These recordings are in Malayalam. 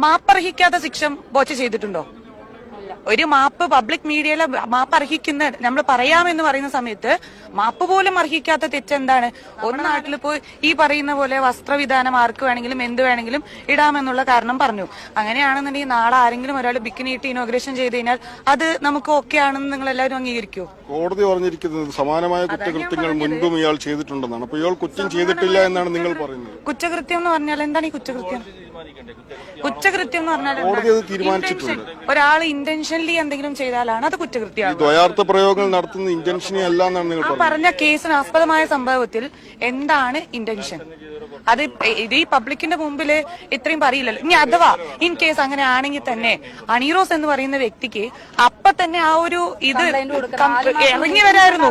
മാപ്പർഹിക്കാത്ത ശിക്ഷ ബോച്ച ചെയ്തിട്ടുണ്ടോ? ഒരു മാപ്പ് പബ്ലിക് മീഡിയയിലെ മാപ്പ് അർഹിക്കുന്ന നമ്മൾ പറയാമെന്ന് പറയുന്ന സമയത്ത് മാപ്പ് പോലും അർഹിക്കാത്ത തെറ്റെന്താണ്? ഒരു നാട്ടിൽ പോയി ഈ പറയുന്ന പോലെ വസ്ത്രവിധാനം ആർക്ക് വേണമെങ്കിലും എന്ത് വേണമെങ്കിലും ഇടാമെന്നുള്ള കാരണം പറഞ്ഞു. അങ്ങനെയാണെന്നുണ്ടെങ്കിൽ നാളെ ആരെങ്കിലും ഒരാൾ ബിക്കിനിയിട്ട് ഇനോഗ്രേഷൻ ചെയ്ത് കഴിഞ്ഞാൽ അത് നമുക്ക് ഓക്കെ ആണെന്ന് നിങ്ങൾ എല്ലാവരും അംഗീകരിക്കുമോ? കോടതി പറഞ്ഞിരിക്കുന്നത് സമാനമായ കുറ്റകൃത്യങ്ങൾ മുൻപും ഇയാൾ ചെയ്തിട്ടുണ്ടെന്നാണ്. അപ്പൊ ഇയാൾ കുറ്റം ചെയ്തിട്ടില്ല എന്നാണ് നിങ്ങൾ പറയുന്നത്. കുറ്റകൃത്യം എന്ന് പറഞ്ഞാൽ എന്താണ് ഈ കുറ്റകൃത്യം? കുറ്റകൃത്യം എന്ന് പറഞ്ഞാൽ കോടതി അത് തീരുമാനിച്ചിട്ടുണ്ട്. ഒരാൾ ഇന്റൻഷനലി എന്തെങ്കിലും ചെയ്താലാണ് അത് കുറ്റകൃത്യമാണ്. ദ്വയാർത്ഥ പ്രയോഗങ്ങൾ നടത്തുന്ന ഇന്റൻഷനെ അല്ല എന്നാണ് നിങ്ങൾ പറഞ്ഞ കേസിന് ആസ്പദമായ സംഭവത്തിൽ എന്താണ് ഇന്റൻഷൻ? അത് ഇത് ഈ പബ്ലിക്കിന്റെ മുമ്പില് ഇത്രയും പറയില്ലല്ലോ. ഇനി അഥവാ ഇൻ കേസ് അങ്ങനെ ആണെങ്കിൽ തന്നെ അണീറോസ് എന്ന് പറയുന്ന വ്യക്തിക്ക് അപ്പൊ തന്നെ ആ ഒരു ഇത് ഇറങ്ങി വരായിരുന്നു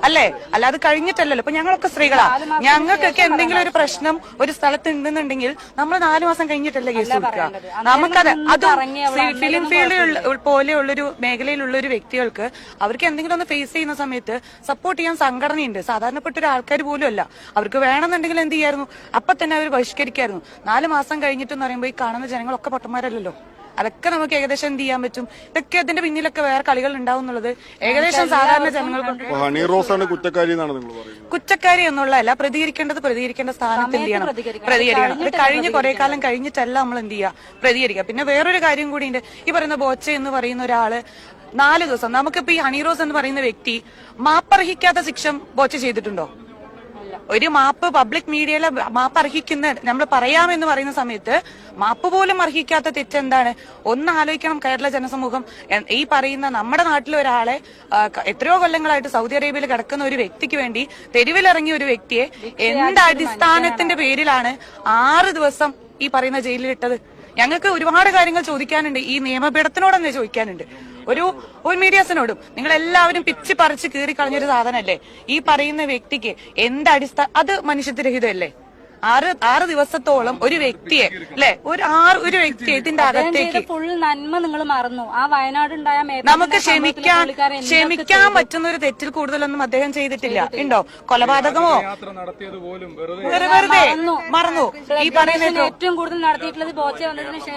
അല്ലേ? അല്ലാതെ കഴിഞ്ഞിട്ടല്ലല്ലോ. ഇപ്പൊ ഞങ്ങളൊക്കെ സ്ത്രീകളാ, ഞങ്ങൾക്കൊക്കെ എന്തെങ്കിലും ഒരു പ്രശ്നം ഒരു സ്ഥലത്ത് ഉണ്ടെന്നുണ്ടെങ്കിൽ നമ്മൾ 4 മാസം കഴിഞ്ഞിട്ടല്ലേ കേസ് കൊടുക്കുക. നമുക്കത് അത് ഫിലിം ഫീൽഡ് പോലെയുള്ളൊരു മേഖലയിലുള്ള ഒരു വ്യക്തികൾക്ക് അവർക്ക് എന്തെങ്കിലും ഒന്ന് ഫേസ് ചെയ്യുന്ന സമയത്ത് സപ്പോർട്ട് ചെയ്യാൻ സംഘടനയുണ്ട്. സാധാരണപ്പെട്ട ഒരു ആൾക്കാർ പോലും അല്ല. അവർക്ക് വേണമെന്നുണ്ടെങ്കിൽ എന്ത് ചെയ്യായിരുന്നു? അപ്പൊ തന്നെ അവർ ബഹിഷ്കരിക്കായിരുന്നു. 4 മാസം കഴിഞ്ഞിട്ടെന്ന് പറയുമ്പോൾ ഈ കാണുന്ന ജനങ്ങളൊക്കെ പൊട്ടന്മാരല്ലല്ലോ. അതൊക്കെ നമുക്ക് ഏകദേശം എന്ത് ചെയ്യാൻ പറ്റും? ഇതൊക്കെ അതിന്റെ പിന്നിലൊക്കെ വേറെ കളികൾ ഉണ്ടാവും എന്നുള്ളത് ഏകദേശം സാധാരണ ജനങ്ങൾക്ക്. കുറ്റക്കാരി എന്നുള്ളതല്ല, പ്രതികരിക്കേണ്ട സ്ഥാനത്ത് എന്ത് ചെയ്യണം? പ്രതികരിക്കണം. ഇത് കഴിഞ്ഞ് കുറെ കാലം കഴിഞ്ഞിട്ടല്ല നമ്മൾ എന്ത് ചെയ്യുക? പ്രതികരിക്കുക. പിന്നെ വേറൊരു കാര്യം കൂടി ഉണ്ട്. ഈ പറയുന്ന ബോച്ച എന്ന് പറയുന്ന ഒരാള് 4 ദിവസം നമുക്കിപ്പോ ഈ ഹണിറോസ് എന്ന് പറയുന്ന വ്യക്തി മാപ്പർഹിക്കാത്ത ശിക്ഷ ബോച്ച ചെയ്തിട്ടുണ്ടോ? ഒരു മാപ്പ് പബ്ലിക് മീഡിയയിലെ മാപ്പ് അർഹിക്കുന്ന നമ്മൾ പറയാമെന്ന് പറയുന്ന സമയത്ത് മാപ്പ് പോലും അർഹിക്കാത്ത തെറ്റെന്താണ്? ഒന്ന് ആലോചിക്കണം കേരള ജനസമൂഹം. ഈ പറയുന്ന നമ്മുടെ നാട്ടിലെ ഒരാളെ എത്രയോ കൊല്ലങ്ങളായിട്ട് സൗദി അറേബ്യയിൽ കിടക്കുന്ന ഒരു വ്യക്തിക്ക് വേണ്ടി തെരുവിലിറങ്ങിയ ഒരു വ്യക്തിയെ എന്ത് അടിസ്ഥാനത്തിന്റെ പേരിലാണ് 6 ദിവസം ഈ പറയുന്ന ജയിലിലിട്ടത്? ഞങ്ങൾക്ക് ഒരുപാട് കാര്യങ്ങൾ ചോദിക്കാനുണ്ട്. ഈ നിയമപീഠത്തിനോട് തന്നെ ചോദിക്കാനുണ്ട്. ഒരു മീഡിയാസിനോടും. നിങ്ങൾ എല്ലാവരും പിച്ച് പറിച്ച് കീറി കളഞ്ഞൊരു സാധനല്ലേ ഈ പറയുന്ന വ്യക്തിക്ക് എന്ത് അത് മനുഷ്യത്വരഹിതമല്ലേ? 6 ദിവസത്തോളം ഒരു വ്യക്തിയെ അല്ലെ ഒരു വ്യക്തിയെ ഇതിന്റെ അകത്തേക്ക് ഫുൾ നന്മ നിങ്ങൾ മറന്നു. ആ വയനാട് നമുക്ക് ക്ഷമിക്കാൻ പറ്റുന്ന ഒരു തെറ്റിൽ കൂടുതലൊന്നും അദ്ദേഹം ചെയ്തിട്ടില്ല. ഉണ്ടോ? കൊലപാതകമോ? വെറുതെ മറന്നു. ഈ പറയുന്ന ഏറ്റവും കൂടുതൽ നടത്തിയിട്ടുള്ളത് ബോച്ച വന്നതിന് ശേഷം